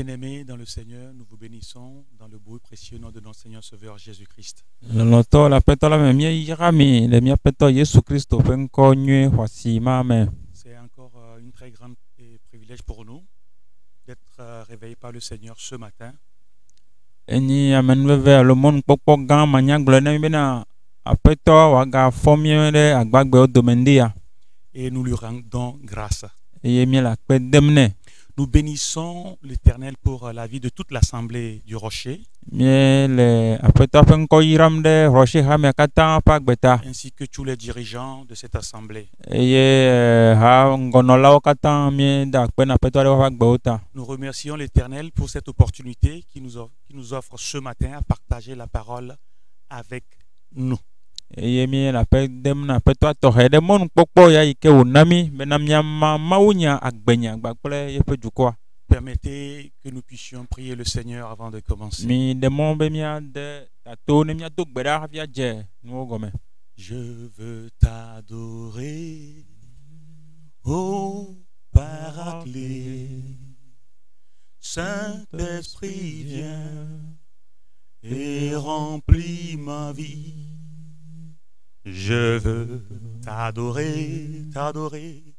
Bien-aimés dans le Seigneur, nous vous bénissons dans le beau et précieux nom de notre Seigneur Sauveur Jésus-Christ. C'est encore une très grande privilège pour nous d'être réveillés par le Seigneur ce matin. Et nous lui rendons grâce. Nous bénissons l'Éternel pour la vie de toute l'Assemblée du Rocher, ainsi que tous les dirigeants de cette Assemblée. Nous remercions l'Éternel pour cette opportunité qui nous offre ce matin à partager la parole avec nous. Permettez que nous puissions prier le Seigneur avant de commencer. Je veux t'adorer, ô Paraclet. Saint-Esprit, viens et remplis ma vie. Je veux t'adorer, t'adorer,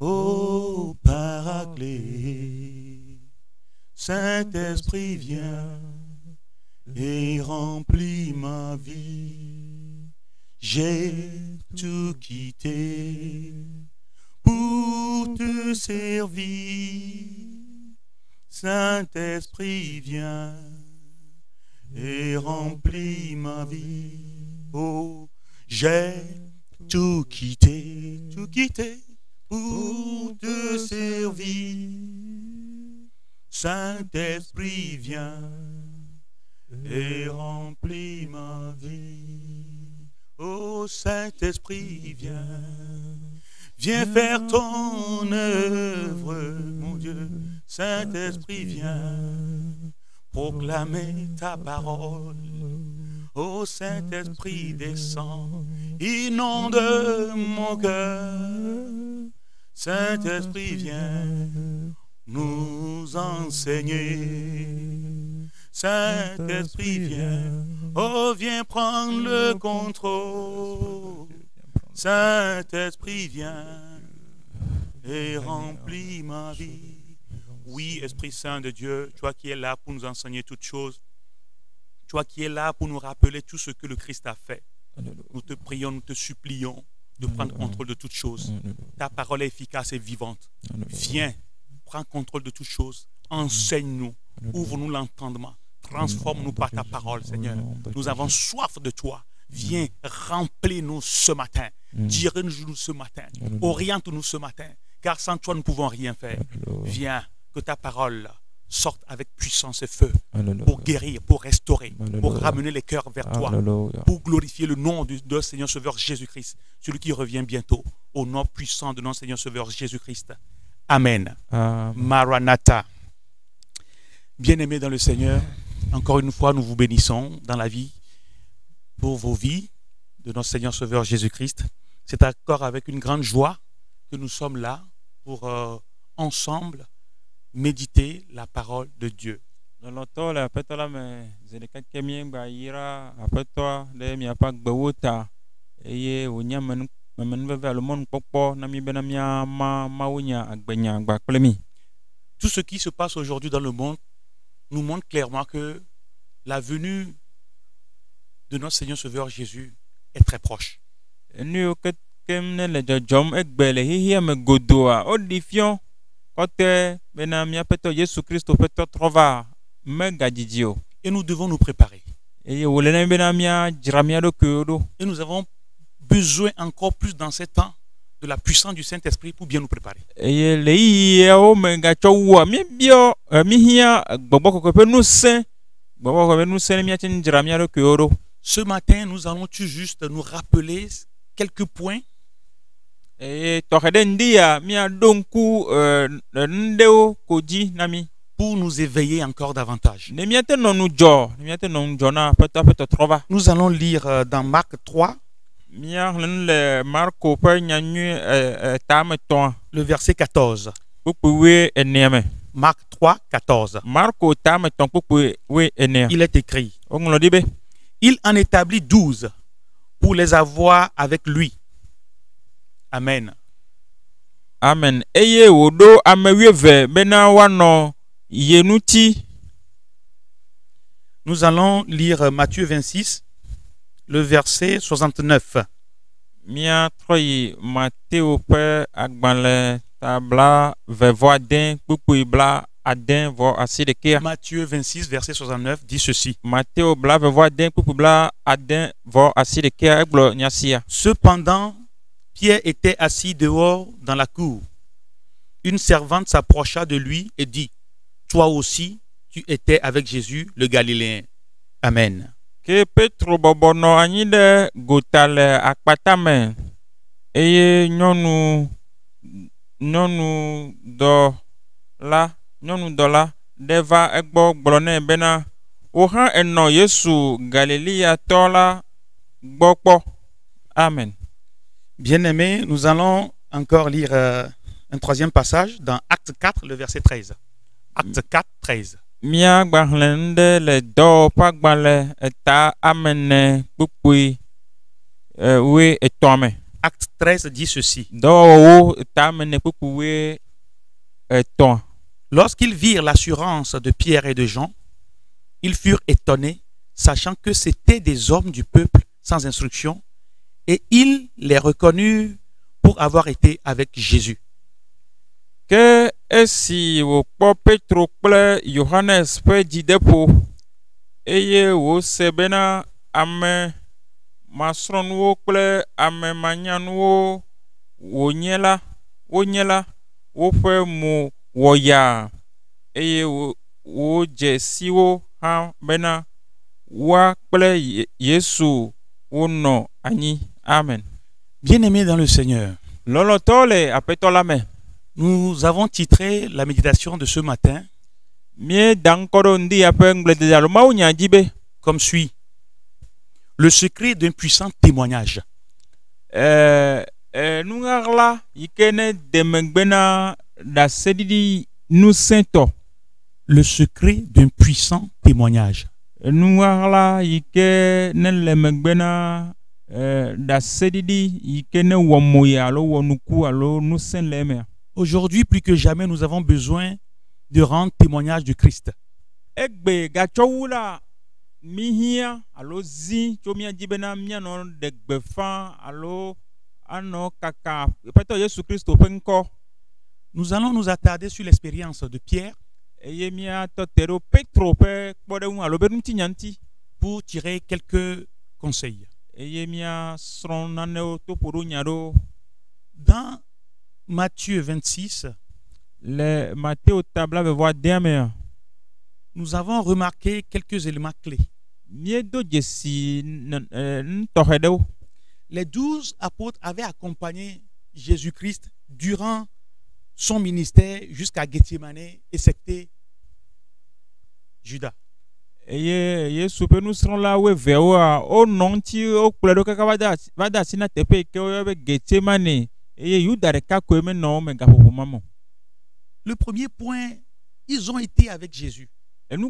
ô Paraclet. Saint-Esprit, viens et remplis ma vie. J'ai tout quitté pour te servir. Saint-Esprit, viens et remplis ma vie. Oh, j'ai tout quitté pour te servir. Saint-Esprit, viens et remplis ma vie. Oh, Saint-Esprit, viens faire ton œuvre, mon Dieu. Saint-Esprit, viens proclamer ta parole. Oh, Saint-Esprit, descends, inonde mon cœur. Saint-Esprit, viens nous enseigner. Saint-Esprit, viens, oh, viens prendre le contrôle. Saint-Esprit, viens et remplis ma vie. Oui, Esprit Saint de Dieu, toi qui es là pour nous enseigner toutes choses, toi qui es là pour nous rappeler tout ce que le Christ a fait. Nous te prions, nous te supplions de prendre contrôle de toutes choses. Ta parole est efficace et vivante. Viens, prends contrôle de toutes choses. Enseigne-nous, ouvre-nous l'entendement. Transforme-nous par ta parole, Seigneur. Nous avons soif de toi. Viens, remplis-nous ce matin. Dirige-nous ce matin. Oriente-nous ce matin. Car sans toi, nous ne pouvons rien faire. Viens, que ta parole sorte avec puissance et feu pour guérir, pour restaurer, pour ramener les cœurs vers toi, pour glorifier le nom de notre Seigneur Sauveur Jésus-Christ, celui qui revient bientôt, au nom puissant de notre Seigneur Sauveur Jésus-Christ. Amen. Maranatha. Bien-aimés dans le Seigneur, encore une fois, nous vous bénissons dans la vie, pour vos vies de notre Seigneur Sauveur Jésus-Christ. C'est encore avec une grande joie que nous sommes là pour ensemble méditer la parole de Dieu. Tout ce qui se passe aujourd'hui dans le monde nous montre clairement que la venue de notre Seigneur Sauveur Jésus est très proche. Et nous devons nous préparer. Et nous avons besoin encore plus dans ces temps de la puissance du Saint-Esprit pour bien nous préparer. Ce matin, nous allons tout juste nous rappeler quelques points pour nous éveiller encore davantage. Nous allons lire dans Marc 3, le verset 14. Marc 3, 14. Marco tam ton pupu we ene. Il est écrit, Onglo dibe. il en établit 12 pour les avoir avec lui. Amen. Amen. Eye wodo amewieve bena wano yenuti. Nous allons lire Matthieu 26, le verset 69. Mia troyi Matteo pe agbale tabla vevo den pupu bla aden vo aside kia. Matthieu 26, verset 69 dit ceci. Matteo bla vevo den pupu bla aden vo aside kia eglo nyasia. Cependant, Pierre était assis dehors dans la cour. Une servante s'approcha de lui et dit, « Toi aussi, tu étais avec Jésus, le Galiléen. » Amen. Ke Petro bobono anyi de gotale akpatame. Eye nyonu do la deva egbo gblone bena oha eno Yesu Galilea tola gbokpo. Amen. Bien-aimés, nous allons encore lire un troisième passage dans Acte 4, le verset 13. Acte 4, 13. Mia gbahlende le do pagbale eta amene pupui we etome. Acte 13 dit ceci. Do wo eta amene pupui we eton. Lorsqu'ils virent l'assurance de Pierre et de Jean, ils furent étonnés, sachant que c'étaient des hommes du peuple sans instruction, et ils les reconnurent pour avoir été avec Jésus. Ke esi wo kpɔ Petro kple Yohanes ƒe dzideƒo eye wose bena ame masrɔ̃nuwo kple ame manyanuwo wonye la woƒe mo wɔ yaa eye wodze siwo hã bena woa kple Yesu wonɔ anyi. Amen. Bien-aimés dans le Seigneur, Lɔlɔtɔ le aƒetɔ la me. nous avons titré la méditation de ce matin comme suit. Le secret d'un puissant témoignage. Le secret d'un puissant témoignage. Aujourd'hui, plus que jamais, nous avons besoin de rendre témoignage du Christ. Nous allons nous attarder sur l'expérience de Pierre pour tirer quelques conseils. Dans Matthieu 26, nous avons remarqué quelques éléments clés. Les 12 apôtres avaient accompagné Jésus-Christ durant son ministère jusqu'à Gethsemane, excepté Judas. Le premier point, ils ont été avec Jésus. Ils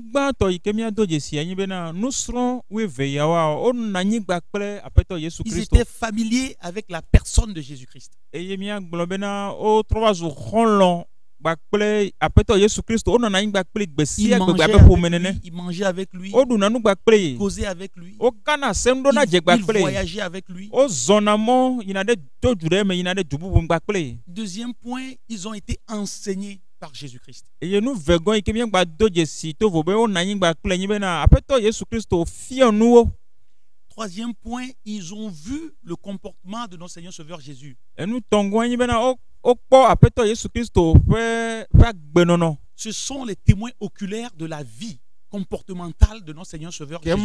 étaient familiers avec la personne de Jésus-Christ. Ils mangeaient avec lui, ils causaient avec lui, ils voyageaient avec lui. Deuxième point, ils ont été enseignés par Jésus-Christ. Troisième point, ils ont vu le comportement de notre Seigneur Sauveur Jésus. Ce sont les témoins oculaires de la vie comportementale de notre Seigneur Sauveur Jésus.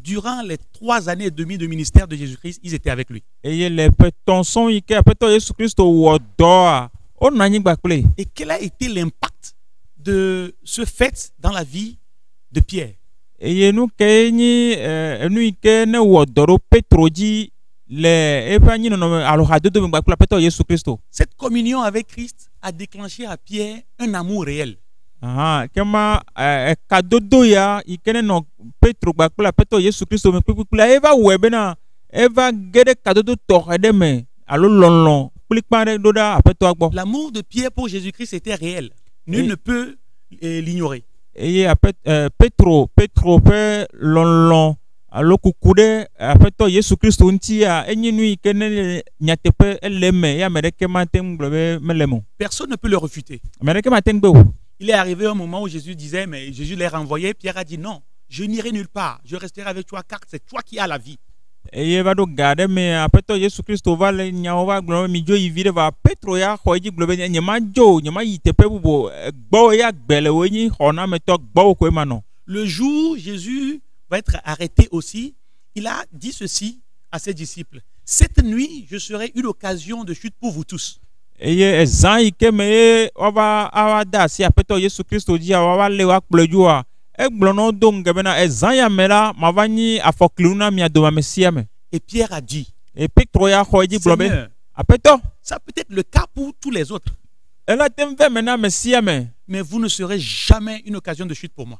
Durant les 3 années et demie de ministère de Jésus-Christ, ils étaient avec lui. Et quel a été l'impact de ce fait dans la vie de Pierre? eye nu ke nyi enu ike ne wo doro Petro dzi le efa nyi nono alo hadodo me gbakula peto Yesu Kristo. Cette communion avec Christ a déclenché à Pierre un amour réel. Kema kadodo ya ikene no Petro gbakula peto Yesu Kristo me kpikpikpila eva webena eva gede kadodo tohede me alo lonlon kplikpare doda apeto agbo. L'amour de Pierre pour Jésus-Christ était réel. Nul ne peut l'ignorer. Eye Petro pe lonlon alo kukude apeto Yesu Kristo nti a enyi nu ikene nyatepe eleme ya mereke matem globe melemo. Personne ne peut le refuter. Mereke matem gbe. Il est arrivé un moment où Jésus disait, mais Jésus les renvoyait. Pierre a dit non, je n'irai nulle part, je resterai avec toi car c'est toi qui as la vie. Eye va do gade me apeto Yesu Kristo va le nyawo va globe mi jo yivide va Petro ya hoji globe nyema jo nyema yitepe bubo gbo ya gbele woni hona me to gbo ko emano. Le jour Jésus va être arrêté aussi, il a dit ceci à ses disciples: cette nuit, je serai une occasion de chute pour vous tous. Eye ezan ike me oba awada si apeto Yesu Kristo ji awa le wa kplejua egblonu do ngebena ezan ya mela mavani afokluna mi adoma mesia me. Et Pierre a dit: et Petro ya hoji globe apeto ça peut être le cas pour tous les autres. Ela temve mena mesia me. Mais vous ne serez jamais une occasion de chute pour moi.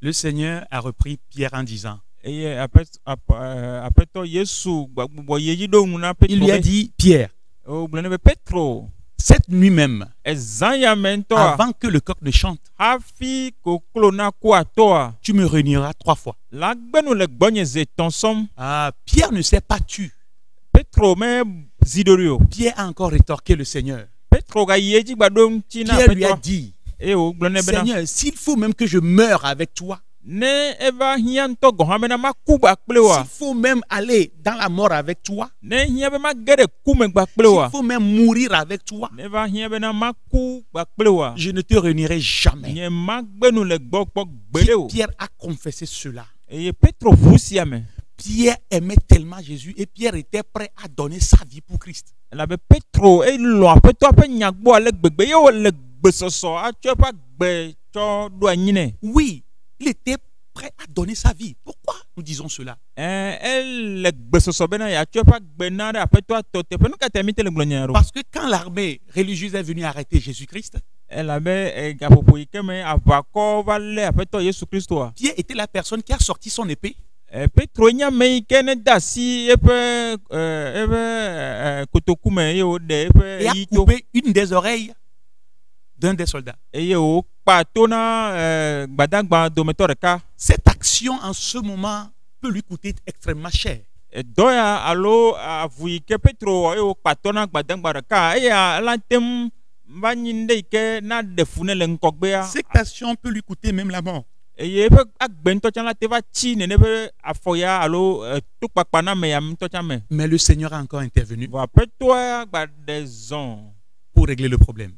Le Seigneur a repris Pierre en disant, il lui a dit: Pierre, cette nuit même, avant que le coq ne chante, tu me réuniras 3 fois. Pierre ne s'est pas tu. Pierre a encore rétorqué le Seigneur. Pierre lui a dit: Seigneur, s'il faut même que je meure avec toi, s'il faut même aller dans la mort avec toi, s'il faut même mourir avec toi, je ne te réunirai jamais. Pierre a confessé cela. Pierre aimait tellement Jésus et Pierre était prêt à donner sa vie pour Christ. Oui, il était prêt à donner sa vie. Pourquoi nous disons cela? Parce que quand l'armée religieuse est venue arrêter Jésus-Christ, Pierre était la personne qui a sorti son épée. Et a coupé une des oreilles d'un des soldats. Cette action en ce moment peut lui coûter extrêmement cher. Cette action peut lui coûter même la mort. Mais le Seigneur a encore intervenu pour régler le problème.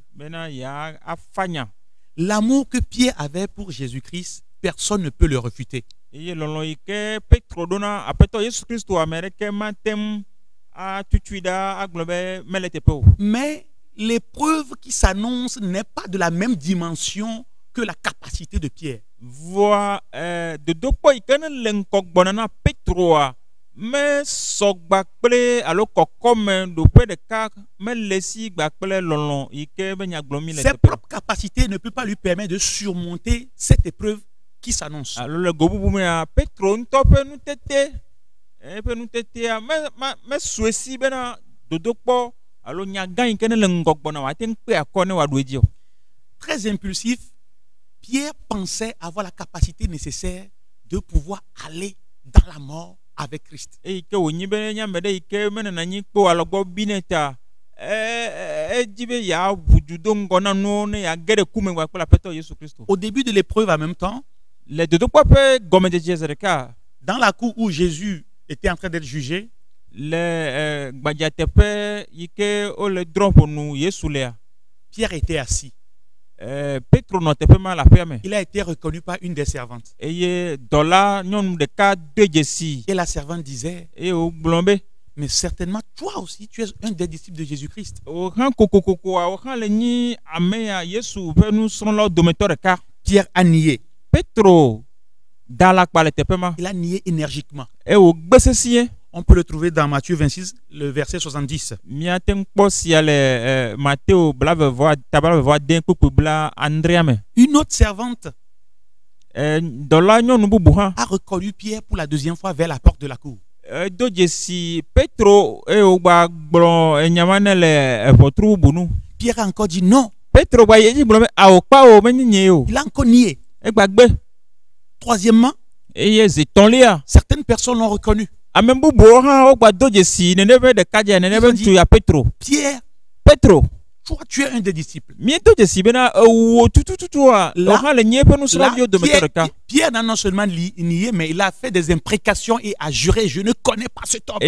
L'amour que Pierre avait pour Jésus-Christ, personne ne peut le refuter. Mais l'épreuve qui s'annonce n'est pas de la même dimension que la capacité de Pierre. Ses propres capacités ne peuvent pas lui permettre de surmonter cette épreuve qui s'annonce. Très impulsif, Pierre pensait avoir la capacité nécessaire de pouvoir aller dans la mort avec Christ. Au début de l'épreuve, en même temps, dans la cour où Jésus était en train d'être jugé, Pierre était assis. Il a été reconnu par une des servantes. Et la servante disait: Mais certainement, toi aussi, tu es un des disciples de Jésus-Christ. Pierre a nié. Petro Il a nié énergiquement. On peut le trouver dans Matthieu 26, le verset 70. Une autre servante a reconnu Pierre pour la deuxième fois vers la porte de la cour. Pierre a encore dit non. Il a encore nié. Troisièmement, certaines personnes l'ont reconnu. Pierre, toi, tu es un des disciples. Pierre n'a non seulement nié, mais il a fait des imprécations et a juré: je ne connais pas cet homme.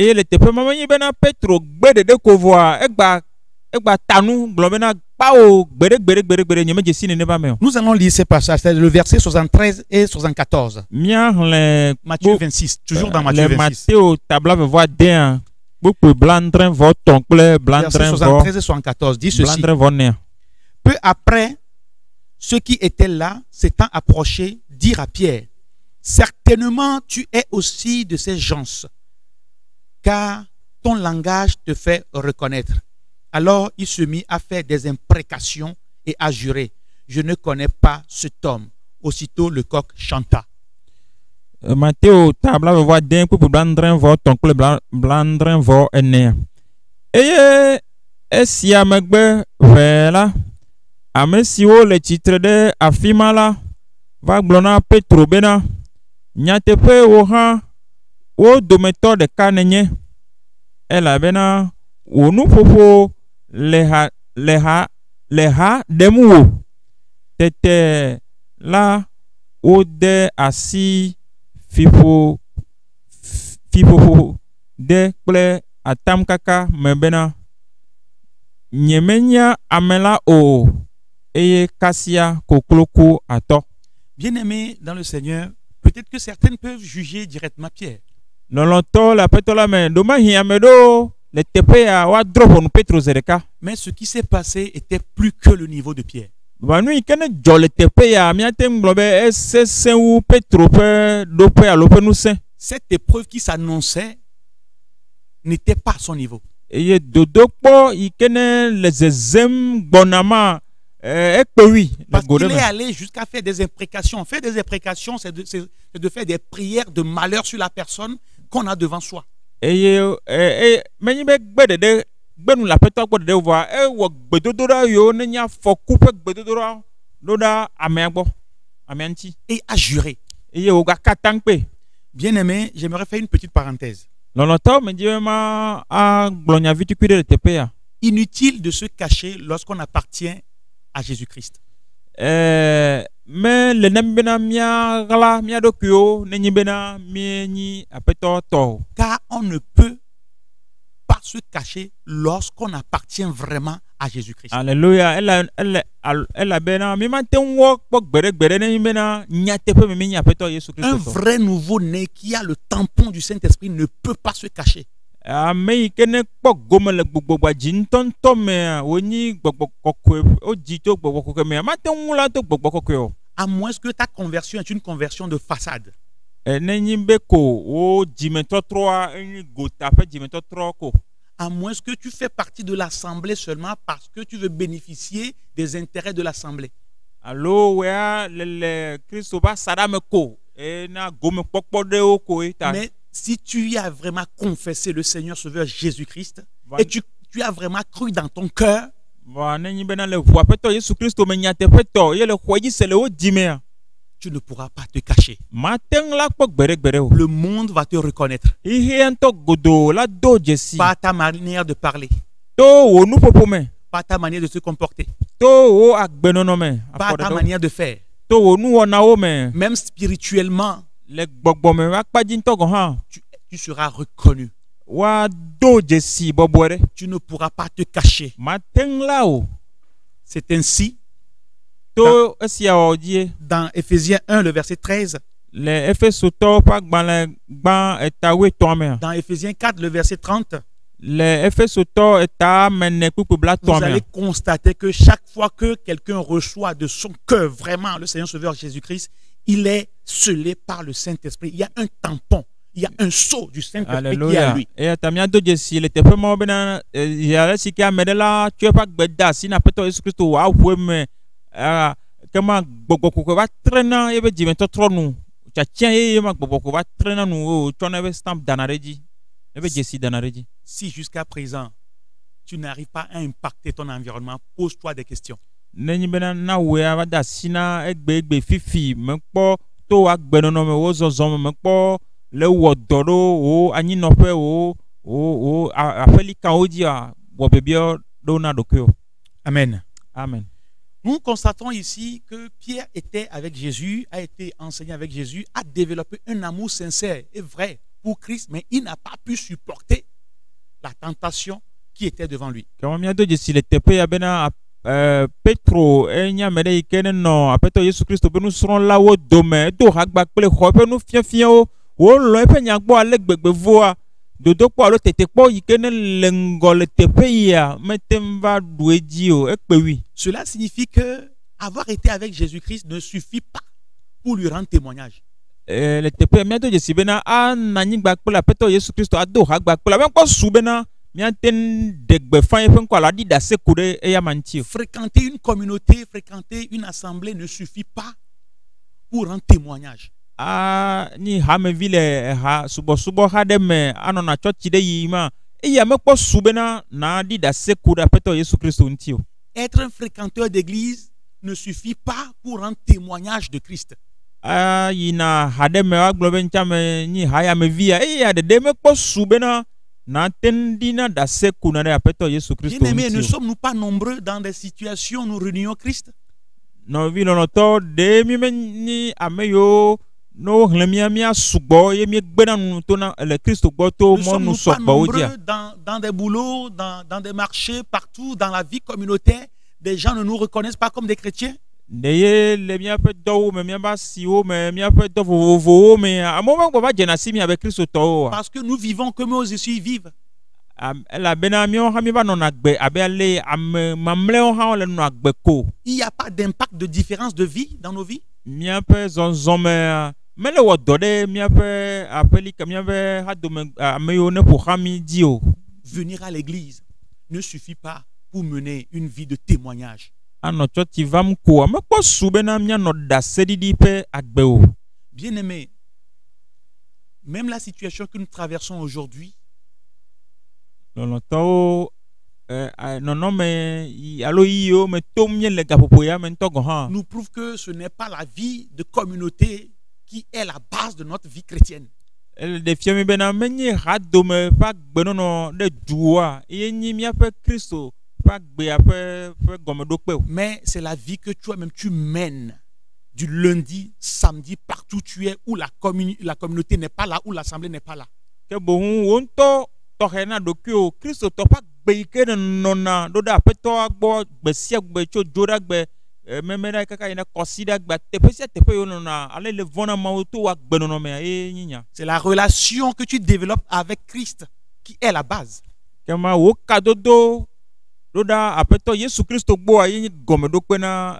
Nous allons lire ces passages, c'est le verset 73 et 74. Matthieu 26, toujours dans Matthieu 26. Verset 73 et 74 dit ceci. Peu après, ceux qui étaient là, s'étant approchés, dirent à Pierre: certainement tu es aussi de ces gens, car ton langage te fait reconnaître. Alors il se mit à faire des imprécations et à jurer: je ne connais pas cet homme. Aussitôt le coq chanta. Matthieu tabla voix d'un coup pour blandrin vo toncle blandrin vo ennea. Si à megbe vela amesio le titre de afimala va glona Petro bena nyatepe woha wo dometo de kanenye ela bena wonu fofo leha demuo tete la ode asi fifo de kple atam kaka mebena nyemenya amela o eye kasia kokloko ato. Bien-aimés dans le Seigneur, peut-être que certaines peuvent juger directement Pierre. Noloto la petola me doma hiamedo le tepea wa dropo no Petro zereka. Mais ce qui s'est passé était plus que le niveau de Pierre. Vanui kene jole tepea miatem globe esse Petro pe dope alope nuse. Cette épreuve qui s'annonçait n'était pas à son niveau. Et dodokpo ikene les ezem bonama parce qu'il est allé jusqu'à faire des imprécations. Faire des imprécations, c'est de faire des prières de malheur sur la personne qu'on a devant soi. Et a juré. Bien aimé, j'aimerais faire une petite parenthèse. Inutile de se cacher lorsqu'on appartient à Jésus-Christ. Car on ne peut pas se cacher lorsqu'on appartient vraiment à Jésus-Christ. Alléluia. Un vrai nouveau-né qui a le tampon du Saint-Esprit ne peut pas se cacher. À moins que ta conversion est une conversion de façade. À moins que tu fais partie de l'assemblée seulement parce que tu veux bénéficier des intérêts de l'assemblée. Mais si tu as vraiment confessé le Seigneur Sauveur Jésus-Christ et tu as vraiment cru dans ton cœur, tu ne pourras pas te cacher. Le monde va te reconnaître par ta manière de parler, par ta manière de se comporter, par ta manière de faire. Même spirituellement, tu seras reconnu. Tu ne pourras pas te cacher. C'est ainsi dans Éphésiens 1, le verset 13, le Éphésotɔ ƒe agbalẽ gbã etawoe tɔa mea. Dans Éphésiens 4, le verset 30, Le Éphésotɔ eta mene kpukpu bla vous tɔa mea. allez constater que chaque fois que quelqu'un reçoit de son cœur vraiment le Seigneur Sauveur Jésus-Christ, il est scellé par le Saint-Esprit. Il y a un tampon, il y a un sceau du Saint-Esprit qui est à Alléluia. lui. Eya ta míado dzesi le teƒe mawo bena yale si ke ame ɖe la tso eƒe agbe de asi na Aƒetɔ Yesu Kristo wòaƒo eme kema gbɔgbɔ koko va trena ebe dzimetɔtrɔ nu tsatia eye ma gbɔgbɔ koko va trena nu o tsɔna ebe stamp dana ɖe dzi ebe dzesi dana ɖe dzi. Si jusqu'à présent, tu n'arrives pas à impacter ton environnement, pose-toi des questions. Nenyi bena na woe va de asi na egbe fifi mekpɔ to agbenɔnɔ me wo zɔzɔ me mekpɔ le wɔ dɔ ɖo wo anyinɔƒe wo aƒelikawo dzia wɔ bebia ɖo na ɖokuiwo. Amen. Amen. Nous constatons ici que Pierre était avec Jésus, a été enseigné avec Jésus, a développé un amour sincère et vrai pour Christ, mais il n'a pas pu supporter la tentation qui était devant lui. Kama míado dzesi le teƒe ya bena Petro enya ame ɖe yi ke nenɔ Aƒetɔ Yesu Kristo ƒe nusrɔ̃lawo dome edo hagba kple xɔ ƒe nufiafiawo wolɔ eƒe nya gbɔ ale gbegbe voa dodokpɔ alo tetekpɔ yi ke ne le ŋgɔ le teƒe yia mete ŋu va ɖu edzi o ekpe wi. Cela signifie que avoir été avec Jésus-Christ ne suffit pas pour lui rendre témoignage. Le teƒe míado dzesi bena anɔ anyigba kple Aƒetɔ Yesu Kristo ado hagba kple mekpɔ su bena míate ŋu ɖe gbefa eƒe ŋkɔ alo aɖi ɖase ko ɖe eya ma ŋuti o. Fréquenter une communauté, fréquenter une assemblée ne suffit pas pour rendre témoignage. Ni hamevi le ha subɔsubɔ xa ɖe me anɔna tsɔtsi ɖe yi ma eya mekpɔ su bena na ɖi ɖase ko ɖe Aƒetɔ Yesu Kristo ŋuti o. Être un fréquenteur d'église ne suffit pas pour rendre témoignage de Christ. Yina ha ɖe me woagblɔ be ŋtsame nyi hayamevia eya ɖeɖe mekpɔ su bena na ten ɖina ɖase ko na ɖe Aƒetɔ Yesu Kristo Bien-aimés, ne ŋuti o. sommes-nous pas nombreux dans des situations où nous réunions Christ? Nɔvi lɔlɔtɔ ɖe mi menyi ame yiwo no hlẽ mía sugbɔ ye míegbena nu to na le Kristo gbɔ to Ne mɔnu sommes-nous pas sɔgbɔwo dzia. nombreux dans des boulots, dans des marchés, partout, dans la vie communautaire, des gens ne nous reconnaissent pas comme des chrétiens? Ne ye le míaƒe dɔwo me míaƒe asiwo me míaƒe dɔ vovovowo me amewo megbɔ va dzena si mí abe kristotɔwo oa. Parce que nous vivons comme eux aussi vivent. Elabena míawo hã míeva nɔna agbe abe ale ame mamlɛwo hã wole nɔ agbe ko. Il n'y a pas d'impact de différence de vie dans nos vies. Míaƒe zɔzɔme mele wɔ dɔ ɖe míaƒe aƒelika míaƒe hadome ame yiwo ne ƒo xlã mí dzi o. Venir à l'église ne suffit pas pour mener une vie de témoignage. Anɔ tsɔtsi vam ko mekpɔ su bena míanɔ ɖaseɖiɖi ƒe agbe o. Bien-aimés, même la situation que nous traversons aujourd'hui Lɔlɔtɔwo nɔnɔme alo yiwo me tom míele gaƒoƒo ya me ŋutɔ gɔ hã. nous prouve que ce n'est pas la vie de communauté qui est la base de notre vie chrétienne. Ele ɖe fia mi bena menye hadome ƒe agbenɔnɔ ɖe duwoa eye nyi míaƒe Kristo ƒe agbea ƒe gɔmeɖokpe o. Mais c'est la vie que toi-même tu mènes du lundi, samedi, partout où tu es, où la communauté n'est pas là, où l'assemblée n'est pas là. Ke boŋ wo ŋutɔ tɔxɛ na ɖokuiwo Kristo tɔ ƒe agbe yi ke nɔna ɖo ɖe Aƒetɔa gbɔ gbe sia gbe tso dzoɖagbe meme ɖa kaka yina kɔsi ɖe agbe teƒe sia teƒe yiwo nɔna ale le vɔna Mawu to wo agbenɔnɔmea eye nyi nya. C'est la relation que tu développes avec Christ qui est la base. Kema wo kadodo ɖo ɖa Aƒetɔ Yesu Kristo gbɔa ye nye gɔmeɖokpe na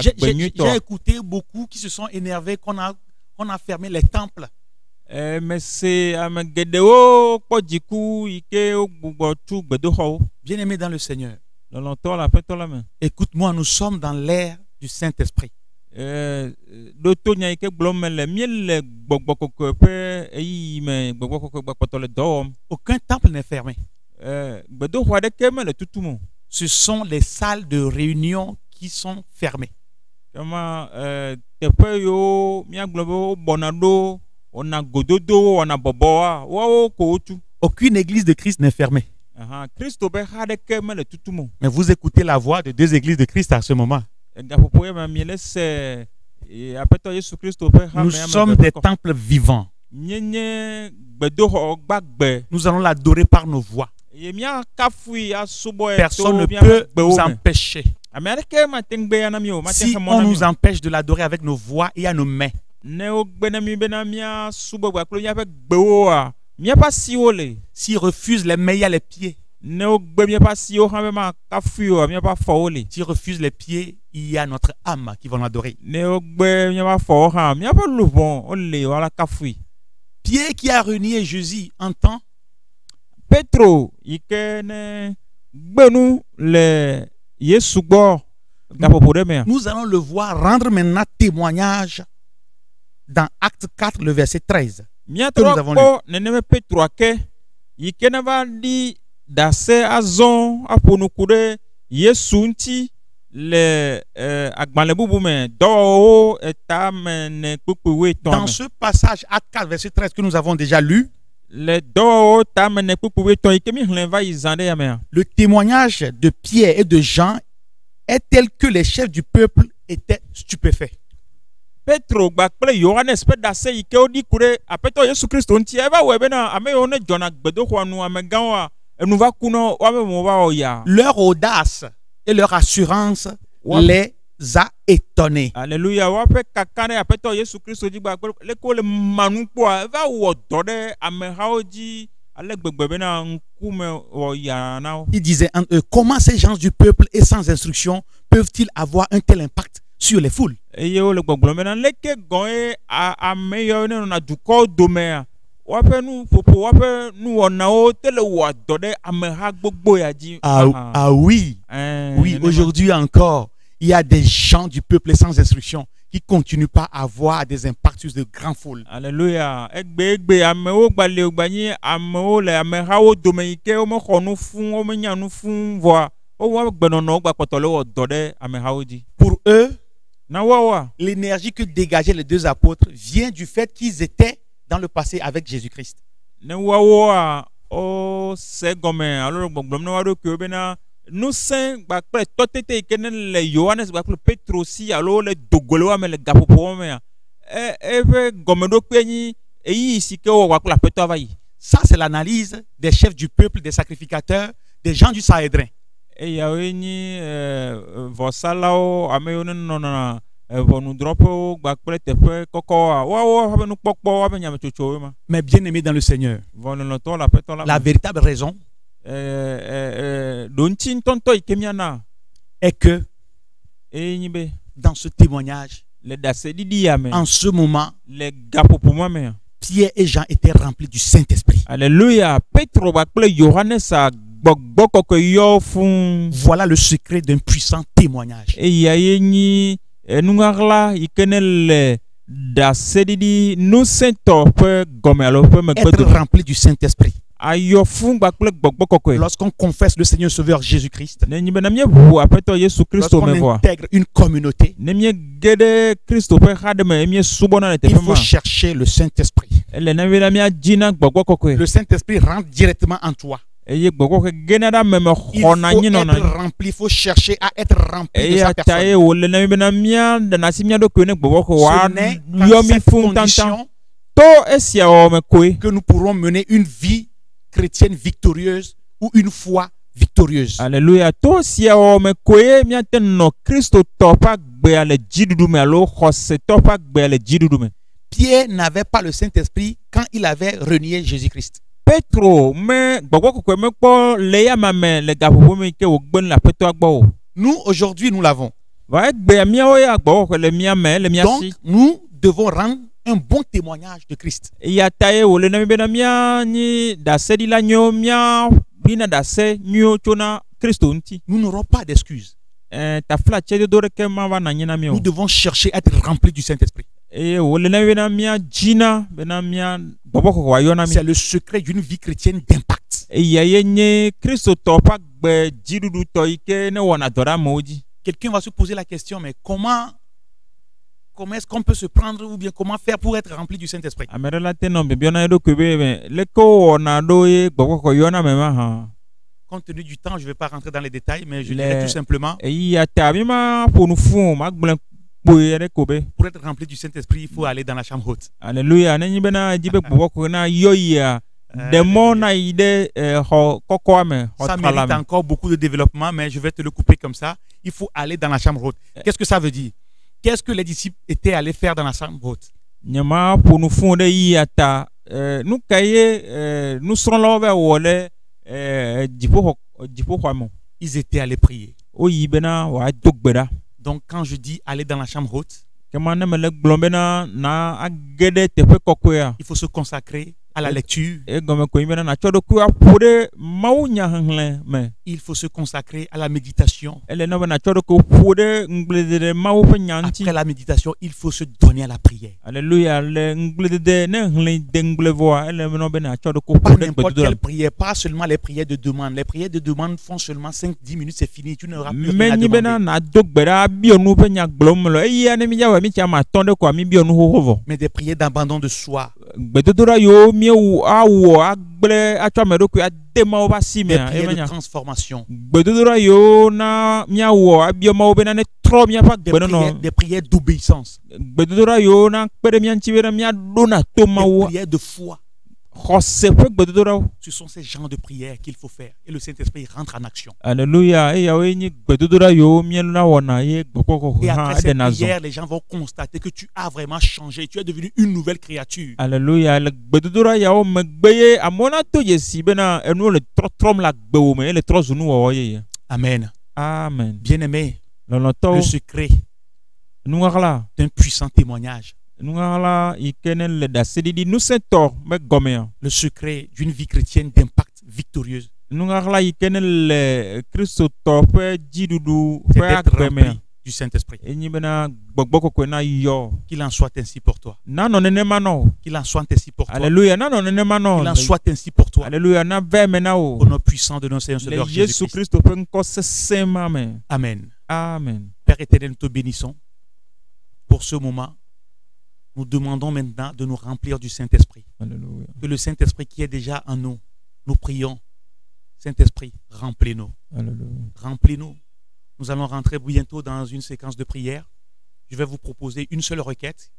J'ai agbe nyuitɔ. écouté beaucoup qui se sont énervés qu'on a fermé les temples. Mese ame geɖewo kpɔ dziku yi ke wogbugbɔ tu gbedoxɔwo. Bien-aimés dans le Seigneur, Lɔlɔtɔ le Aƒetɔ la me. écoute-moi, nous sommes dans l'ère du Saint-Esprit. Ɖo to nya yi ke gblɔm mele míele gbɔgbɔ kɔkɔe ƒe eyiyi me gbɔgbɔ kɔkɔe gbɔkpɔtɔ le dɔ wɔm. Aucun temple n'est fermé. Gbedoxɔ aɖeke mele tutum o. Ce sont les salles de réunion qui sont fermées. Kema teƒe yiwo míagblɔ be wobɔna ɖo wɔna gododo wɔna bɔbɔa woawo ko wotu. Aucune église de Christ n'est fermée. Kristo ƒe xa ɖeke mele tutum o. Mais vous écoutez la voix de deux églises de Christ à ce moment. Gaƒoƒo ya me miele se Aƒetɔ Yesu Kristo ƒe xa me Nous sommes des temples vivants. Míenye gbedoxɔ gbagbe. Nous allons l'adorer par nos voix. Ye míakafui asubɔ Personne ne peut nous empêcher. Ame aɖeke mate ŋu gbe ya na mi o. Si on nous empêche de l'adorer avec nos voix et à nos mains, ne gbena mi bena mia subo gba klo mia pe gbewo a mia pa siwo le S'il refuse les mains, il y a les pieds. ne gbe mia pa siwo ha be ma ka fuyo mia pa fo le S'il refuse les pieds, il y a notre âme qui va l'adorer. ne gbe mia pa fo ha mia pa lu bon o le wala ka fui Pierre qui a renié Jésus entend Petro ike ne gbenu le Yesu gbo gapopo de me nous allons le voir rendre maintenant témoignage dans Acte 4, le verset 13. mia Que nous tro avons ko ne ne Petro ake ike na va di dase azon aponukude Yesu nti le agbale bubu me do eta me ne kpukpu we ton Dans ce passage, Acte 4, verset 13, que nous avons déjà lu, le do ta me ne kpukpu we ton ike mi hlen va izande ya me le témoignage de Pierre et de Jean est tel que les chefs du peuple étaient stupéfaits. Petro gba kple Yohanes pe dase ike odi kure apeto Yesu Kristo nti e ba we be na ame yo ne jona gbedo ho anu ame gan wa enu va kuno wa me mo va o ya Leur audace et leur assurance Ouais. les a étonnés. Alléluia wa pe kakane apeto Yesu Kristo di gba le ko le manu po va wo do de ame ha oji ale gbegbe be na nkume o ya na Ils disaient en eux, comment ces gens du peuple et sans instruction peuvent-ils avoir un tel impact sur les foules? eye wo le gbogbo me na leke gon e ame yo ne na duko do me a wa pe nu popo wa pe nu ona o tele wo do de ame ha gbogbo ya ji Ah oui, oui, aujourd'hui encore, il y a des gens du peuple sans instruction qui continuent pas à avoir des impacts sur de grandes foules. Alléluia egbe ame wo gba le gba ni ame wo le ame ha wo do me ike o mo khonu fun o me nya nu fun vo o wa gbe no no gba poto le wo do de ame ha wo ji Pour eux, na wa l'énergie que dégageaient les deux apôtres vient du fait qu'ils étaient dans le passé avec Jésus-Christ. ne wa o se gome alo gbogbo ne wa do ke be na nu sen gba pe totete ike ne le Yohanes gba pe Petro si alo le dogole wa me le gapopo me e ve gome do pe ni eyi si ke wo wa pe Petro va yi Ça, c'est l'analyse des chefs du peuple, des sacrificateurs, des gens du Sahédrin. e ya we ni vosalao ame yo ne no na vonu dropo gba pe tefe koko wa ha nu pokpo wa be nya me chocho we ma Mais bien aimés dans le Seigneur, vonu no to la Petro la véritable raison don chin tonto ikemia na est que be dans ce témoignage, le dase didi ya me en ce moment, le gapopo ma me Pierre et Jean étaient remplis du Saint-Esprit. Alléluia Petro ba kple Yohanes a gbogbo koko yo fun Voilà le secret d'un puissant témoignage. e ya ye ni enungala ikenele dase didi nu sento pe gomelo pe me Être gbedo rempli du Saint-Esprit. ayo fun ba kple gbogbo koko Lorsqu'on confesse le Seigneur Sauveur Jésus-Christ, ne nyi be na mie bu apeto Yesu Kristo me lorsqu'on voa intègre une communauté, ne mie gede Kristo pe hade me mie subona le il tepe faut ma chercher le Saint-Esprit. ele na vela mia jina gbogbo koko Le Saint-Esprit rentre directement en toi. eye gbogbo ke genada me me Il faut khona nyino na être rempli, il faut chercher à être rempli de eye sa ataye personne. wole na be na mia da na simia do ko ne gbogbo ko wa Ce n'est qu'en yo mi cette fun tantan condition to esia o me koe que nous pourrons mener une vie chrétienne victorieuse ou une foi victorieuse. Alléluia to sia o me koe mia ten no Kristo to pa gbe ale jidudu me alo khose to pa gbe ale jidudu me Pierre n'avait pas le Saint-Esprit quand il avait renié Jésus-Christ. Petro me gbogbo ko me po le ya ma me le gapopo me ke o gben la Petro agbo Nous, aujourd'hui, nous l'avons. va gbe mia o ya gbogbo ko le mia me le mia Donc, si nous devons rendre un bon témoignage de Christ. ya taye wole na be na mia ni da se di la nyo mia bina da se nyo chona Kristo nti Nous n'aurons pas d'excuses. ta fla che do ke ma va na nyina mio Nous devons chercher à être remplis du Saint-Esprit. e wole na be na mia jina be na mia bobo ko wa yo na mi C'est le secret d'une vie chrétienne d'impact. e ya ye nye Kristo to pa gbe jidudu to ike ne wona dora moji Quelqu'un va se poser la question, mais comment est-ce qu'on peut se prendre ou bien comment faire pour être rempli du Saint-Esprit? amerela te no be biona do ko be me le ko wona do e bobo ko yo na me ma ha Compte tenu du temps, je ne vais pas rentrer dans les détails, mais je Les- dirais tout simplement, e ya ta mi ma ponu fun ma gblen boye ko be pour être rempli du Saint-Esprit, il faut aller dans la chambre haute. Alléluia ne nyi be na jibe bobo ko na yo ya de mo na ide ho koko ame ho Ça mérite trala encore beaucoup de développement, mais je vais te le couper comme ça. Il faut aller dans la chambre haute. Qu'est-ce que ça veut dire? Qu'est-ce que les disciples étaient allés faire dans la chambre haute? nyama pour nous fonder yata nous kaye nous serons là vers wole dipo kwamo. Ils étaient allés prier. O yibena wa dogbera. Donc quand je dis aller dans la chambre haute, il faut se consacrer à la lecture. Il faut se consacrer à la méditation. Après la méditation, il faut se donner à la prière. Alléluia. Pas n'importe quelle prière, pas seulement les prières de demande. Les prières de demande font seulement 5-10 minutes, c'est fini. Tu n'auras plus rien à demander. Mais des prières d'abandon de soi. Des prières de transformation. Des prières d'obéissance. Des prières de foi. Ce sont ces genres de prières qu'il faut faire et le Saint-Esprit rentre en action. Alléluia. Et après cette prière, les gens vont constater que tu as vraiment changé, tu es devenu une nouvelle créature. Alléluia. Amen. Amen. Bien-aimé, le secret d'un puissant témoignage. Le secret d'une vie chrétienne d'impact victorieuse, c'est d'être rempli du Saint-Esprit. Qu'il en soit ainsi pour toi. Qu'il en soit ainsi pour toi. Alléluia. Qu'il en soit ainsi pour toi. Alléluia. Au nom puissant de notre Seigneur Sauveur Jésus-Christ. Amen. Amen. Père éternel, nous te bénissons pour ce moment. Nous demandons maintenant de nous remplir du Saint-Esprit. Que le Saint-Esprit qui est déjà en nous, nous prions. Saint-Esprit, remplis-nous. Remplis-nous. Nous allons rentrer bientôt dans une séquence de prière. Je vais vous proposer une seule requête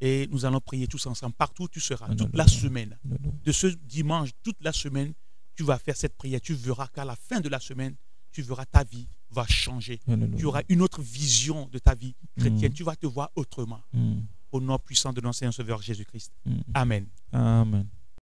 et nous allons prier tous ensemble. Partout où tu seras, toute la semaine. De ce dimanche, toute la semaine, tu vas faire cette prière. Tu verras qu'à la fin de la semaine, tu verras ta vie va changer. Tu auras une autre vision de ta vie chrétienne. Tu vas te voir autrement. Au nom puissant de notre Seigneur Sauveur Jésus-Christ. Amen. Amen.